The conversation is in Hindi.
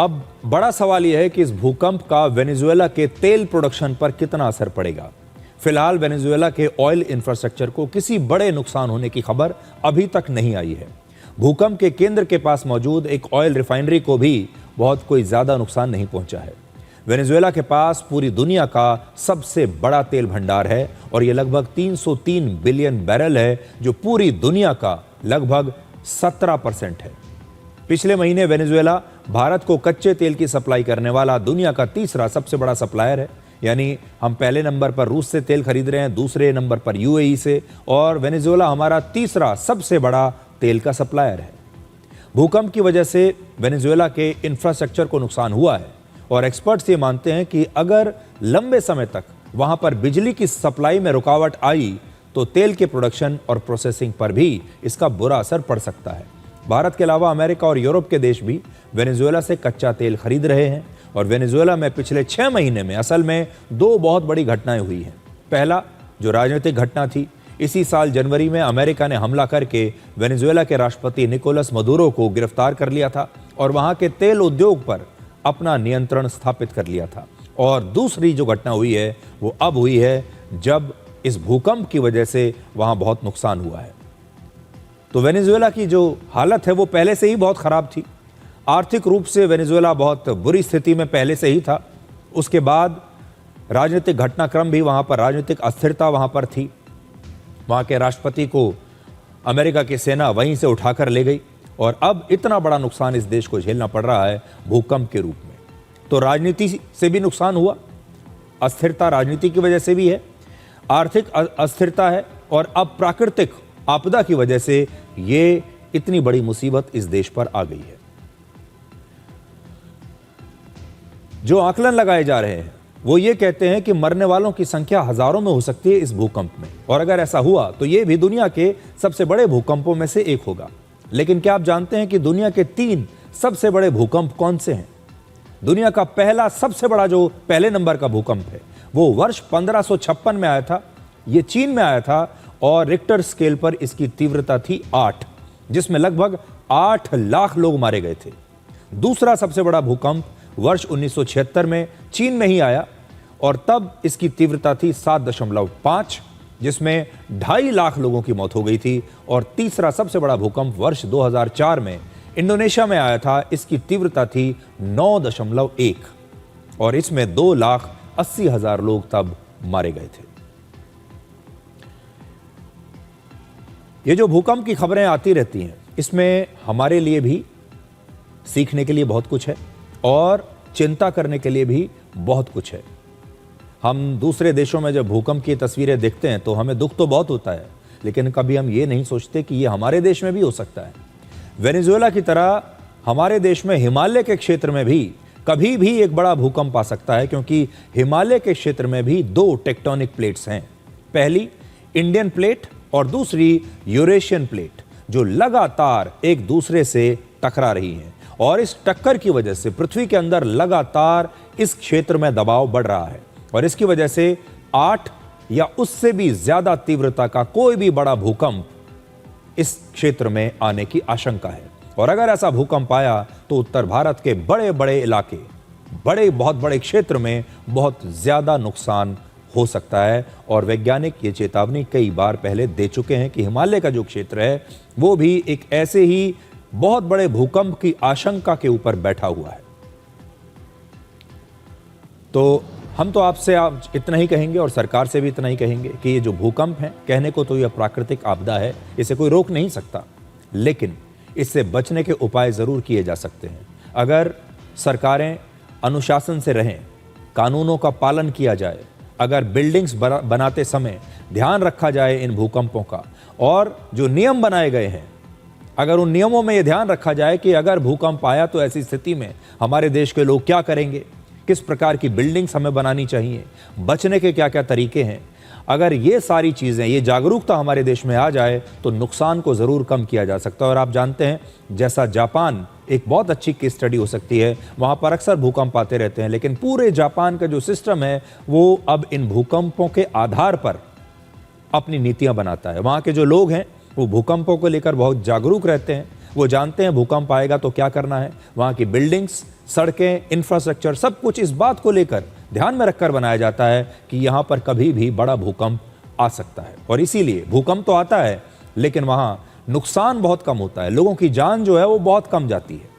अब बड़ा सवाल यह है कि इस भूकंप का वेनेजुएला के तेल प्रोडक्शन पर कितना असर पड़ेगा। फिलहाल वेनेजुएला के ऑयल इंफ्रास्ट्रक्चर को किसी बड़े नुकसान होने की खबर अभी तक नहीं आई है। भूकंप के केंद्र के पास मौजूद एक ऑयल रिफाइनरी को भी बहुत कोई ज्यादा नुकसान नहीं पहुंचा है। वेनेजुएला के पास पूरी दुनिया का सबसे बड़ा तेल भंडार है और यह लगभग 303 बिलियन बैरल है, जो पूरी दुनिया का लगभग 17% है। पिछले महीने वेनेजुएला भारत को कच्चे तेल की सप्लाई करने वाला दुनिया का तीसरा सबसे बड़ा सप्लायर है। यानी हम पहले नंबर पर रूस से तेल खरीद रहे हैं, दूसरे नंबर पर यूएई से, और वेनेजुएला हमारा तीसरा सबसे बड़ा तेल का सप्लायर है। भूकंप की वजह से वेनेजुएला के इंफ्रास्ट्रक्चर को नुकसान हुआ है और एक्सपर्ट्स ये मानते हैं कि अगर लंबे समय तक वहां पर बिजली की सप्लाई में रुकावट आई तो तेल के प्रोडक्शन और प्रोसेसिंग पर भी इसका बुरा असर पड़ सकता है। भारत के अलावा अमेरिका और यूरोप के देश भी वेनेजुएला से कच्चा तेल खरीद रहे हैं और वेनेजुएला में पिछले 6 महीने में असल में 2 बहुत बड़ी घटनाएं हुई हैं। पहला जो राजनीतिक घटना थी, इसी साल जनवरी में अमेरिका ने हमला करके वेनेजुएला के राष्ट्रपति निकोलस मदुरो को गिरफ्तार कर लिया था और वहां के तेल उद्योग पर अपना नियंत्रण स्थापित कर लिया था। और दूसरी जो घटना हुई है वो अब हुई है जब इस भूकंप की वजह से वहां बहुत नुकसान हुआ है। तो वेनेजुएला की जो हालत है वो पहले से ही बहुत खराब थी। आर्थिक रूप से वेनेजुएला बहुत बुरी स्थिति में पहले से ही था। उसके बाद राजनीतिक घटनाक्रम भी वहां पर, राजनीतिक अस्थिरता वहां पर थी। वहां के राष्ट्रपति को अमेरिका की सेना वहीं से उठाकर ले गई और अब इतना बड़ा नुकसान इस देश को झेलना पड़ रहा है भूकंप के रूप में। तो राजनीति से भी नुकसान हुआ, अस्थिरता राजनीति की वजह से भी है, आर्थिक अस्थिरता है और अब प्राकृतिक आपदा की वजह से ये इतनी बड़ी मुसीबत इस देश पर आ गई है। जो आकलन लगाए जा रहे हैं वो ये कहते हैं कि मरने वालों की संख्या हजारों में हो सकती है इस भूकंप में, और अगर ऐसा हुआ तो ये भी दुनिया के सबसे बड़े भूकंपों में से एक होगा। लेकिन क्या आप जानते हैं कि दुनिया के 3 सबसे बड़े भूकंप कौन से हैं? दुनिया का पहला सबसे बड़ा जो पहले नंबर का भूकंप है वो वर्ष 1556 में आया था। ये चीन में आया था और रिक्टर स्केल पर इसकी तीव्रता थी 8, जिसमें लगभग 8 लाख लोग मारे गए थे। दूसरा सबसे बड़ा भूकंप वर्ष 1976 में चीन में ही आया और तब इसकी तीव्रता थी 7.5, जिसमें 2.5 लाख लोगों की मौत हो गई थी। और तीसरा सबसे बड़ा भूकंप वर्ष 2004 में इंडोनेशिया में आया था। इसकी तीव्रता थी 9.1 और इसमें 2,80,000 लोग तब मारे गए थे। ये जो भूकंप की खबरें आती रहती हैं, इसमें हमारे लिए भी सीखने के लिए बहुत कुछ है और चिंता करने के लिए भी बहुत कुछ है। हम दूसरे देशों में जब भूकंप की तस्वीरें देखते हैं तो हमें दुख तो बहुत होता है, लेकिन कभी हम ये नहीं सोचते कि ये हमारे देश में भी हो सकता है। वेनेजुएला की तरह हमारे देश में हिमालय के क्षेत्र में भी कभी भी एक बड़ा भूकंप आ सकता है, क्योंकि हिमालय के क्षेत्र में भी 2 टेक्टोनिक प्लेट्स हैं। पहली इंडियन प्लेट और दूसरी यूरेशियन प्लेट, जो लगातार एक दूसरे से टकरा रही हैं और इस टक्कर की वजह से पृथ्वी के अंदर लगातार इस क्षेत्र में दबाव बढ़ रहा है और इसकी वजह से 8 या उससे भी ज्यादा तीव्रता का कोई भी बड़ा भूकंप इस क्षेत्र में आने की आशंका है। और अगर ऐसा भूकंप आया तो उत्तर भारत के बड़े बड़े इलाके, बहुत बड़े क्षेत्र में बहुत ज्यादा नुकसान हो सकता है। और वैज्ञानिक ये चेतावनी कई बार पहले दे चुके हैं कि हिमालय का जो क्षेत्र है वो भी एक ऐसे ही बहुत बड़े भूकंप की आशंका के ऊपर बैठा हुआ है। तो हम तो आपसे इतना ही कहेंगे और सरकार से भी इतना ही कहेंगे कि ये जो भूकंप है, कहने को तो यह प्राकृतिक आपदा है, इसे कोई रोक नहीं सकता, लेकिन इससे बचने के उपाय जरूर किए जा सकते हैं। अगर सरकारें अनुशासन से रहें, कानूनों का पालन किया जाए, अगर बिल्डिंग्स बनाते समय ध्यान रखा जाए इन भूकंपों का, और जो नियम बनाए गए हैं अगर उन नियमों में यह ध्यान रखा जाए कि अगर भूकंप आया तो ऐसी स्थिति में हमारे देश के लोग क्या करेंगे, किस प्रकार की बिल्डिंग्स हमें बनानी चाहिए, बचने के क्या क्या तरीके हैं, अगर ये सारी चीज़ें, ये जागरूकता हमारे देश में आ जाए तो नुकसान को ज़रूर कम किया जा सकता है। और आप जानते हैं, जैसा जापान एक बहुत अच्छी केस स्टडी हो सकती है, वहाँ पर अक्सर भूकंप आते रहते हैं, लेकिन पूरे जापान का जो सिस्टम है वो अब इन भूकंपों के आधार पर अपनी नीतियाँ बनाता है। वहाँ के जो लोग हैं वो भूकंपों को लेकर बहुत जागरूक रहते हैं, वो जानते हैं भूकंप आएगा तो क्या करना है। वहाँ की बिल्डिंग्स, सड़कें, इंफ्रास्ट्रक्चर सब कुछ इस बात को लेकर ध्यान में रखकर बनाया जाता है कि यहाँ पर कभी भी बड़ा भूकंप आ सकता है। और इसीलिए भूकंप तो आता है लेकिन वहाँ नुकसान बहुत कम होता है, लोगों की जान जो है वो बहुत कम जाती है।